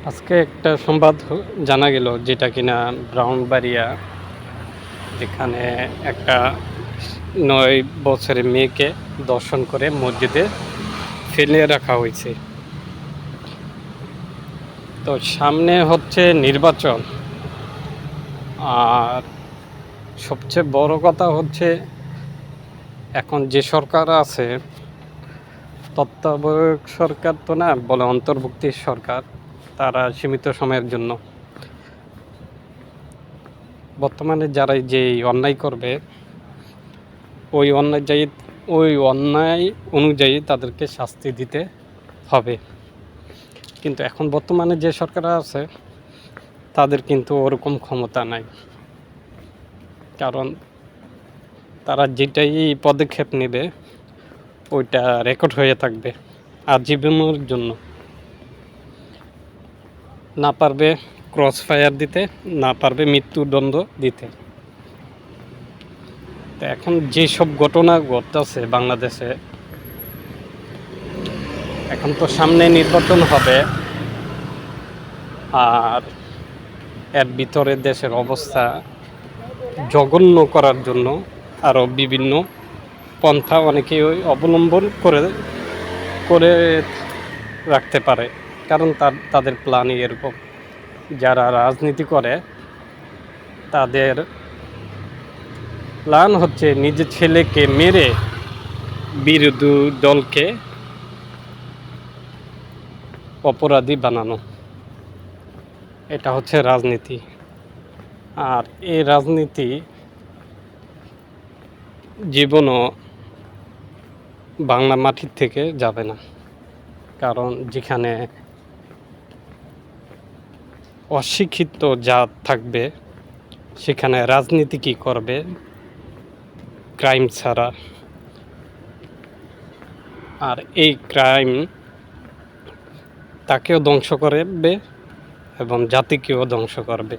আজকে একটা সংবাদ জানা গেল যেটা কিনা ব্রাউনবাড়িয়া, যেখানে একটা 9 বছরের মেয়েকে দর্শন করে মসজিদে ফেলে রাখা হয়েছে। তো সামনে হচ্ছে নির্বাচন, আর সবচেয়ে বড় কথা হচ্ছে এখন যে সরকার আছে, তত্ত্বাবধায়ক সরকার তো না বলে, অন্তর্ভুক্তির সরকার, তারা সীমিত সময়ের জন্য বর্তমানে যারা যে অন্যায় করবে ওই অন্যায় অনুযায়ী তাদেরকে শাস্তি দিতে হবে। কিন্তু এখন বর্তমানে যে সরকার আছে তাদের কিন্তু ওরকম ক্ষমতা নাই, কারণ তারা যেটাই পদক্ষেপ নেবে ওইটা রেকর্ড হয়ে থাকবে আজীবনের জন্য। না পারবে ক্রস ফায়ার দিতে, না পারবে মৃত্যুদণ্ড দিতে। তো এখন যেসব ঘটনা ঘটতেছে বাংলাদেশে, এখন তো সামনে নির্বাচন হবে, আর এর ভিতরে দেশের অবস্থা জঘন্য করার জন্য আরও বিভিন্ন পন্থা অনেকেই অবলম্বন করে রাখতে পারে, কারণ তাদের প্ল্যানই এরকম। যারা রাজনীতি করে তাদের প্ল্যান হচ্ছে নিজের ছেলেকে মেরে বিরোধী দলকে অপরাধী বানানো। এটা হচ্ছে রাজনীতি, আর এই রাজনীতি জীবনও বাংলা মাটির থেকে যাবে না, কারণ যেখানে অশিক্ষিত জাত থাকবে সেখানে রাজনীতি কী করবে ক্রাইম ছাড়া? আর এই ক্রাইম তাকেও ধ্বংস করবে এবং জাতিকেও ধ্বংস করবে।